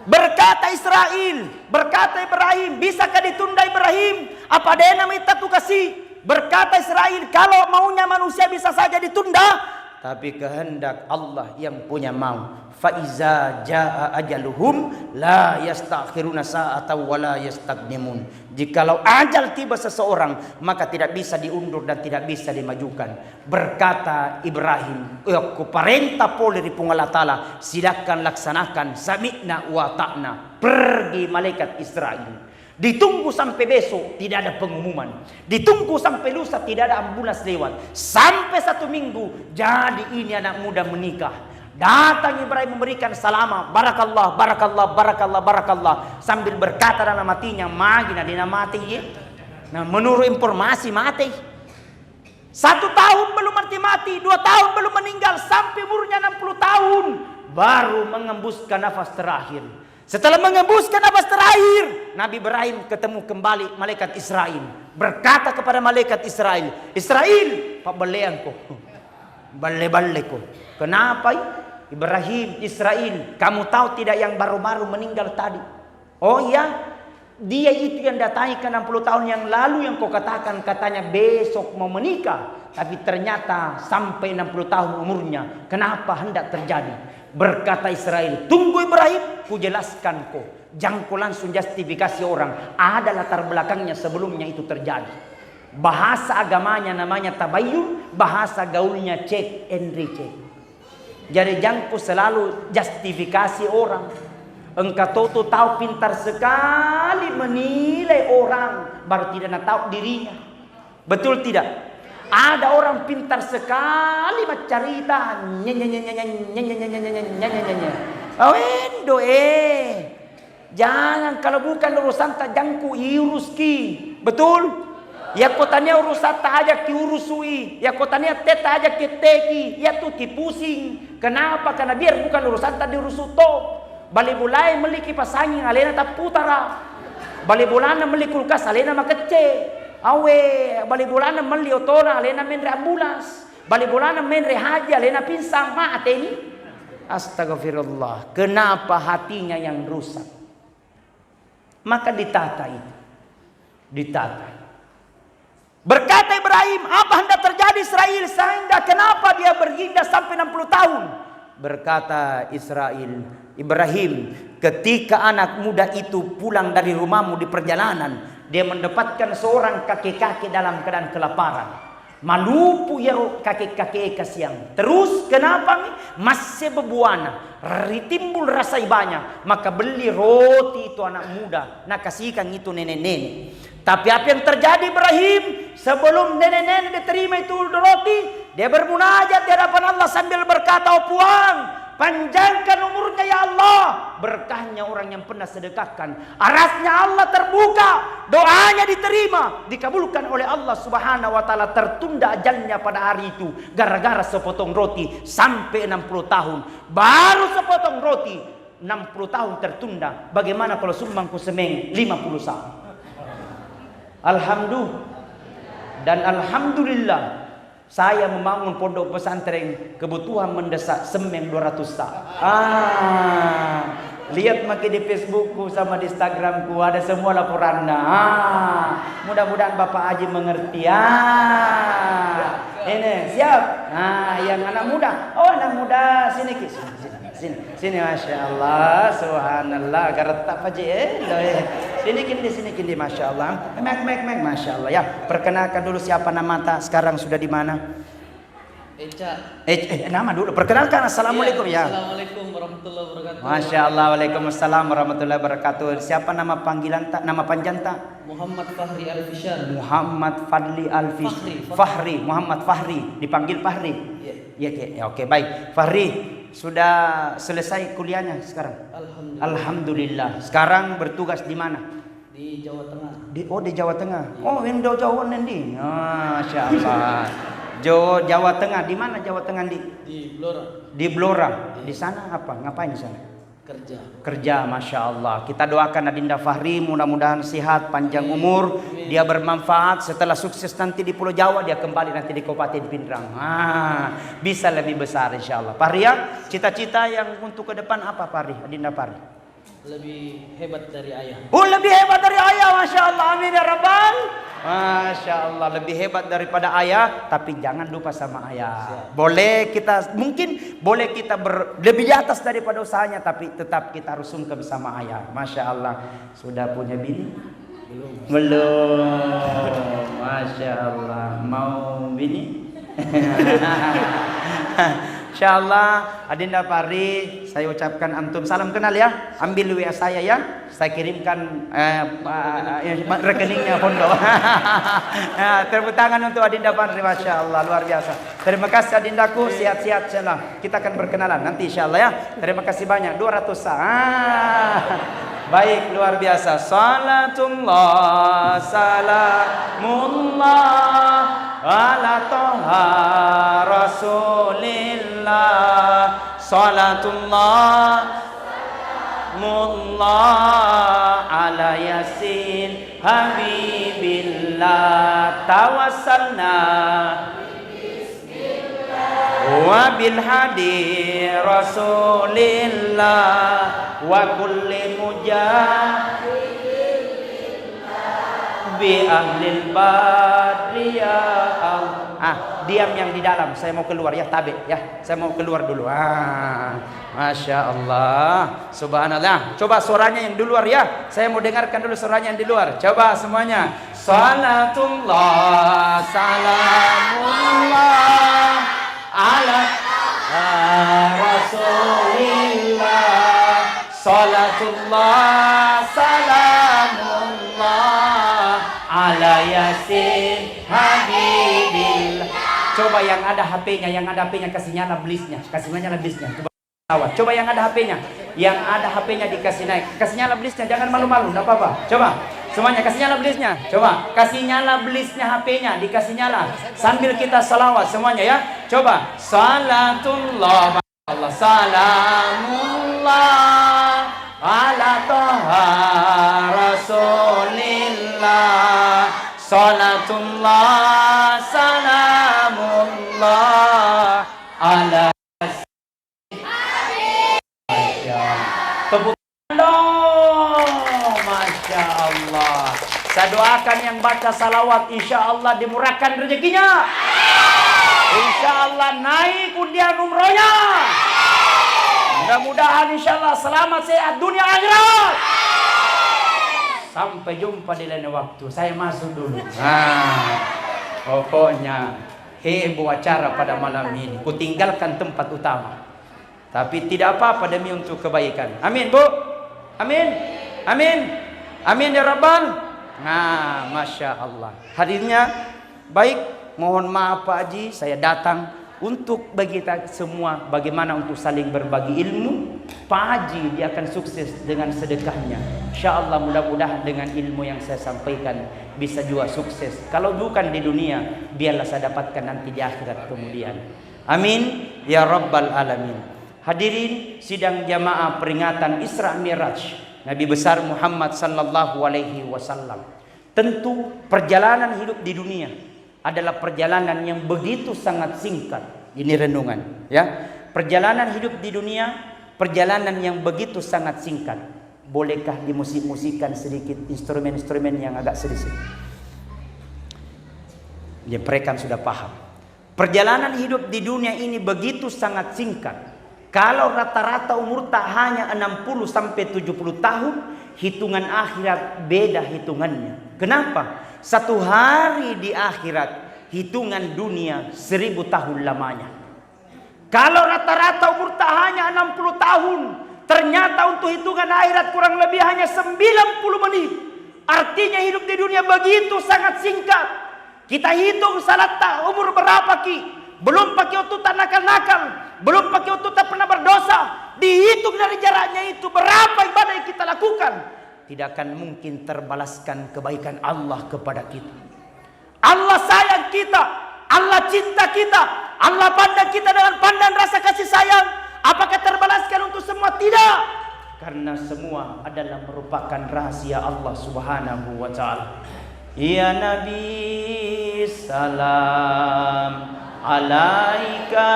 Berkata Israel, berkata Ibrahim, bisakah ditunda Ibrahim? Apa dia namanya tu kasih? Berkata Israel, kalau maunya manusia bisa saja ditunda, tapi kehendak Allah yang punya mau. Faiza jaa ajaluhum la yastakhiruna sa'atan wa la yastaqdimun. Jikalau ajal tiba seseorang, maka tidak bisa diundur dan tidak bisa dimajukan. Berkata Ibrahim, aku perintah poli di Allah Ta'ala, silakan laksanakan, sami'na wa ta'na. Pergi malaikat Israel. Ditunggu sampai besok tidak ada pengumuman. Ditunggu sampai lusa tidak ada ambulans lewat. Sampai 1 minggu, jadi ini anak muda menikah. Datang Ibrahim memberikan salama, barakallah, barakallah, barakallah, barakallah, sambil berkata dalam matinya, magina dina mati ya. Nah, menurut informasi mati. 1 tahun belum mati, 2 tahun belum meninggal, sampai umurnya 60 tahun baru mengembuskan nafas terakhir. Setelah mengembuskan nafas terakhir, Nabi Ibrahim ketemu kembali malaikat Israel. Berkata kepada malaikat Israel, Israel, pabaleanku, bale-baleku. Kenapa? Ibrahim, Israel, kamu tahu tidak yang baru-baru meninggal tadi? Oh iya, dia itu yang datangi ke 60 tahun yang lalu yang kau katakan katanya besok mau menikah. Tapi ternyata sampai 60 tahun umurnya. Kenapa hendak terjadi? Berkata Israel, tunggu Ibrahim, ku jelaskan kau. Jangan kau langsung justifikasi orang. Ada latar belakangnya sebelumnya itu terjadi. Bahasa agamanya namanya tabayyun, bahasa gaulnya check and recheck. Jadi jangan kau selalu justifikasi orang. Engkau tahu pintar sekali menilai orang, baru tidak tahu dirinya. Betul tidak? Ada orang pintar sekali bercerita, awendo jangan kalau bukan urusan tak jangku iuruski, betul? Ya kotanya urusan tak aja ki urusui, ya kotanya teta aja ki teki, ya tuh ki pusing. Kenapa? Karena biar bukan urusan tak diurusuto. Bali bulai meli kipas angin alena tak putara. Bali bulana meli kulkas alena makece. Awe bali bulana meli otona alena menre ambulans. Bali bulana menre haji alena pinsang mate ini. Astagfirullah. Kenapa hatinya yang rusak? Maka ditata itu. Ditata. Berkata Ibrahim, apa hendak terjadi Israel sehingga kenapa dia berginda sampai 60 tahun? Berkata Israel, Ibrahim, ketika anak muda itu pulang dari rumahmu di perjalanan, dia mendapatkan seorang kakek-kakek dalam keadaan kelaparan. Malupu ya kakek-kakek kasiang. Terus kenapa nih? Masih bebuana. Ritimbul rasa ibanya. Maka beli roti itu anak muda. Nah kasihkan itu nenek-nenek. Tapi apa yang terjadi Ibrahim? Sebelum nenek-nenek diterima itu roti. Dia bermunajat di hadapan Allah sambil berkata, "Oh Puang, panjangkan umurnya ya Allah." Berkahnya orang yang pernah sedekahkan. Arasnya Allah terbuka. Doanya diterima. Dikabulkan oleh Allah subhanahu wa ta'ala. Tertunda ajalnya pada hari itu. Gara-gara sepotong roti. Sampai 60 tahun. Baru sepotong roti. 60 tahun tertunda. Bagaimana kalau sumbangku semeng 50 tahun? Alhamdulillah. Dan alhamdulillah. Saya membangun pondok pesantren, kebutuhan mendesak semeng 200 tak. Lihat makin di Facebookku sama di Instagramku ada semua laporannya. Mudah-mudahan Bapak Haji mengerti. Ini siap. Yang anak muda. Oh anak muda sini sini masya Allah, subhanallah. Garta Haji sini kindi masya Allah. Mek masya Allah ya. Perkenalkan dulu siapa nama ta? Sekarang sudah di mana? Eca. Nama dulu. Perkenalkan. Assalamualaikum ya. Assalamualaikum warahmatullahi wabarakatuh. Masya Allah. Waalaikumsalam warahmatullahi wabarakatuh. Siapa nama panggilan tak? Nama panjang tak? Muhammad Fahri Al-Fishar. Muhammad Fadli Fahri. Muhammad Fahri. Dipanggil Fahri. Iya. Ya, oke baik. Fahri sudah selesai kuliahnya sekarang? Alhamdulillah. Alhamdulillah. Sekarang bertugas di mana? Di Jawa Tengah. Di Jawa Tengah. Oh, Indo Jawa nanti. Masya Allah. Jawa Tengah. Di mana Jawa Tengah di? Di Blora. Di Blora. Di sana apa? Ngapain di sana? Kerja, masya Allah. Kita doakan Adinda Fahri mudah-mudahan sehat, panjang umur. Dia bermanfaat. Setelah sukses nanti di Pulau Jawa, dia kembali nanti di Kabupaten Pindrang. Bisa lebih besar insya Allah. Fahri ya, cita-cita yang untuk ke depan apa Fahri? Adinda Fahri? Lebih hebat dari ayah. Lebih hebat dari ayah, masya Allah. Amin ya Rabbal. Masya Allah, lebih hebat daripada ayah, tapi jangan lupa sama ayah. Boleh kita, mungkin boleh kita lebih di atas daripada usahanya, tapi tetap kita harus sungkem sama ayah. Masya Allah. Sudah punya bini? Belum. Masya Allah. Mau bini? Insyaallah Adinda Fahri, saya ucapkan antum salam kenal ya. Ambil WA saya ya. Saya kirimkan rekeningnya pondok. Tepuk tangan untuk Adinda Fahri, masya Allah luar biasa. Terima kasih Adindaku, sehat-sehat insyaallah. Kita akan berkenalan nanti insyaallah ya. Terima kasih banyak 200 Baik, luar biasa. Salatullah salamullah ala toha rasulillah. Salatullah salamullah ala yasin habibillah. Tawassalna wa bil hadi rasulillah wa kulli mujahidin bi ahlil badriyah. Diam yang di dalam, saya mau keluar ya, tabe ya. Saya mau keluar dulu. Masya Allah, subhanallah. Coba suaranya yang di luar ya. Saya mau dengarkan dulu suaranya yang di luar. Coba semuanya. Salatullah salamullah ala rasulillah. Salatullah salamullah ala yasin habibillah. Coba yang ada HP-nya, kasih nyala blisnya, Coba yang ada HP-nya, dikasih naik, kasih nyala blisnya, jangan malu-malu, enggak apa-apa. Coba semuanya kasih nyala blisnya. Coba kasih nyala blisnya HP-nya, dikasih nyala sambil kita salawat semuanya ya. Coba salatullah Allah salamullah ala toha rasulillah. Salatullah salamullah ala tepuk tangan. Masya Allah. Saya doakan yang baca salawat insya Allah dimurahkan rezekinya. Insya Allah naik undian umrohnya. Mudah-mudahan insya Allah selamat sehat dunia akhirat. Sampai jumpa di lain waktu. Saya masuk dulu. Pokoknya heboh acara pada malam ini. Ku tinggalkan tempat utama. Tapi tidak apa-apa demi untuk kebaikan. Amin, Bu. Amin. Amin. Amin ya Rabbal. Nah, Masya Allah. Hadirnya baik. Mohon maaf Pak Haji, saya datang untuk bagi kita semua bagaimana untuk saling berbagi ilmu. Pak Haji dia akan sukses dengan sedekahnya. Insya Allah mudah-mudahan dengan ilmu yang saya sampaikan bisa juga sukses. Kalau bukan di dunia, biarlah saya dapatkan nanti di akhirat kemudian. Amin ya Rabbal Alamin. Hadirin sidang jamaah peringatan Isra Miraj Nabi besar Muhammad sallallahu alaihi wasallam. Tentu perjalanan hidup di dunia adalah perjalanan yang begitu sangat singkat. Ini renungan, ya. Perjalanan hidup di dunia, perjalanan yang begitu sangat singkat. Bolehkah dimusik-musikan sedikit instrumen-instrumen yang agak sedikit? Ya, mereka sudah paham. Perjalanan hidup di dunia ini begitu sangat singkat. Kalau rata-rata umur tak hanya 60 sampai 70 tahun, hitungan akhirat beda hitungannya. Kenapa? Satu hari di akhirat hitungan dunia 1000 tahun lamanya. Kalau rata-rata umur tak hanya 60 tahun, ternyata untuk hitungan akhirat kurang lebih hanya 90 menit. Artinya hidup di dunia begitu sangat singkat. Kita hitung salat tak umur berapa Ki? Belum pakai otot nakal-nakal, belum pakai otot pernah berdosa. Dihitung dari jaraknya itu berapa ibadah yang kita lakukan. Tidak akan mungkin terbalaskan kebaikan Allah kepada kita. Allah sayang kita, Allah cinta kita, Allah pandang kita dengan pandang rasa kasih sayang. Apakah terbalaskan untuk semua? Tidak. Karena semua adalah merupakan rahasia Allah Subhanahu wa taala. Ya Nabi salam alaika,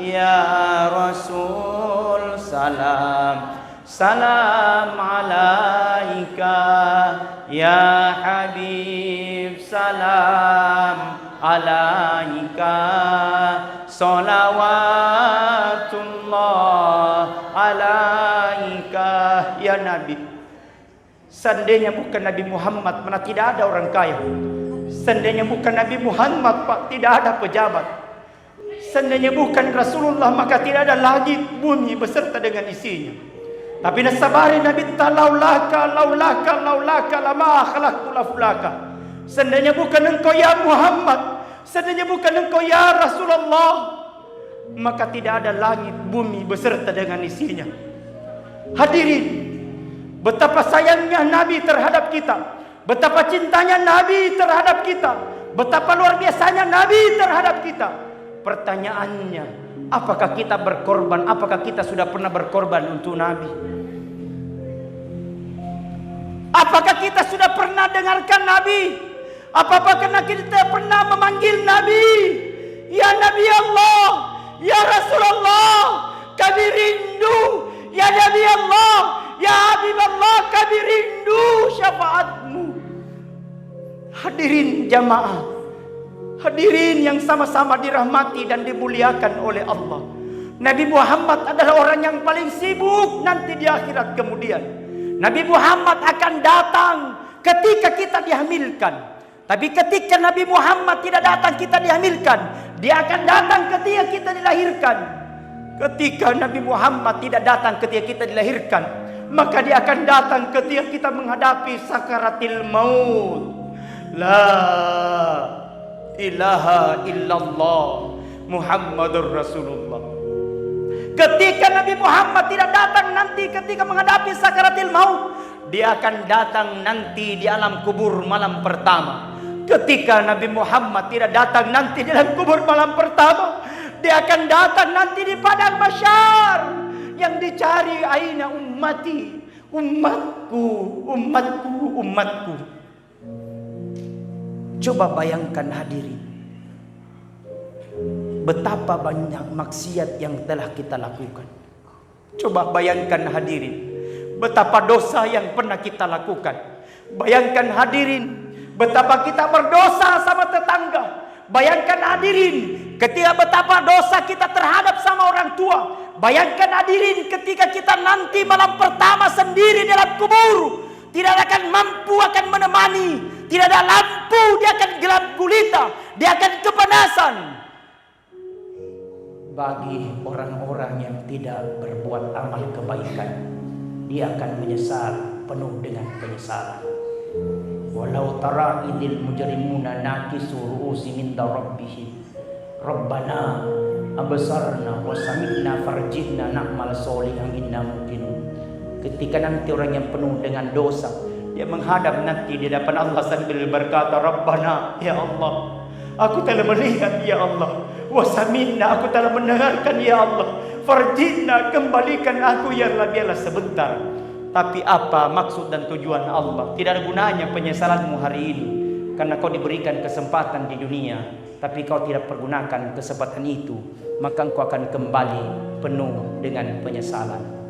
ya Rasul salam. Salam alaika ya Habib, salam alaika, salawatullah alaika ya Nabi. Seandainya bukan Nabi Muhammad, mana tidak ada orang kaya. Seandainya bukan Nabi Muhammad, Pak, tidak ada pejabat. Seandainya bukan Rasulullah, maka tidak ada langit bumi beserta dengan isinya. Tapi nasabari Nabi laulaka lama khalaqtu lafulaka. Seandainya bukan engkau ya Muhammad, seandainya bukan engkau ya Rasulullah, maka tidak ada langit bumi beserta dengan isinya. Hadirin, betapa sayangnya Nabi terhadap kita, betapa cintanya Nabi terhadap kita, betapa luar biasanya Nabi terhadap kita. Pertanyaannya, apakah kita berkorban? Apakah kita sudah pernah berkorban untuk Nabi? Apakah kita sudah pernah dengarkan Nabi? Apakah kita pernah memanggil Nabi? Ya Nabi Allah, ya Rasulullah, kami rindu. Ya Nabi Allah, ya Habib Allah, kami rindu syafaatmu. Hadirin jamaah, hadirin yang sama-sama dirahmati dan dimuliakan oleh Allah. Nabi Muhammad adalah orang yang paling sibuk nanti di akhirat kemudian. Nabi Muhammad akan datang ketika kita dihamilkan. Tapi ketika Nabi Muhammad tidak datang kita dihamilkan, dia akan datang ketika kita dilahirkan. Ketika Nabi Muhammad tidak datang ketika kita dilahirkan, maka dia akan datang ketika kita menghadapi sakaratil maut. La ilaha illallah Muhammadur Rasulullah. Ketika Nabi Muhammad tidak datang nanti ketika menghadapi sakaratil maut, dia akan datang nanti di alam kubur malam pertama. Ketika Nabi Muhammad tidak datang nanti di alam kubur malam pertama, dia akan datang nanti di padang mahsyar yang dicari aina ummati, umatku, umatku, umatku. Coba bayangkan hadirin, betapa banyak maksiat yang telah kita lakukan. Coba bayangkan hadirin, betapa dosa yang pernah kita lakukan. Bayangkan hadirin, betapa kita berdosa sama tetangga. Bayangkan hadirin, ketika betapa dosa kita terhadap sama orang tua. Bayangkan hadirin, ketika kita nanti malam pertama sendiri dalam kubur, tidak akan mampu akan menemani, Tidak ada lampu, dia akan gelap gulita, dia akan kepanasan. Bagi orang-orang yang tidak berbuat amal kebaikan, dia akan menyesal, penuh dengan penyesalan. Walau tara idil mujrimuna nakisu ru'usi minda rabbihim Rabbana absarna wa sami'na farjihna na'mal sholihan inna muqinun. Ketika nanti orang yang penuh dengan dosa, dia menghadap nanti di hadapan Allah sambil berkata, Rabbana, ya Allah, aku telah melihat ya Allah, wa sami'na, aku telah mendengarkan ya Allah, farjihna, kembalikan aku ya Allah, biarlah sebentar. Tapi apa maksud dan tujuan Allah? Tidak ada gunanya penyesalanmu hari ini, karena kau diberikan kesempatan di dunia, tapi kau tidak pergunakan kesempatan itu, maka engkau akan kembali penuh dengan penyesalan.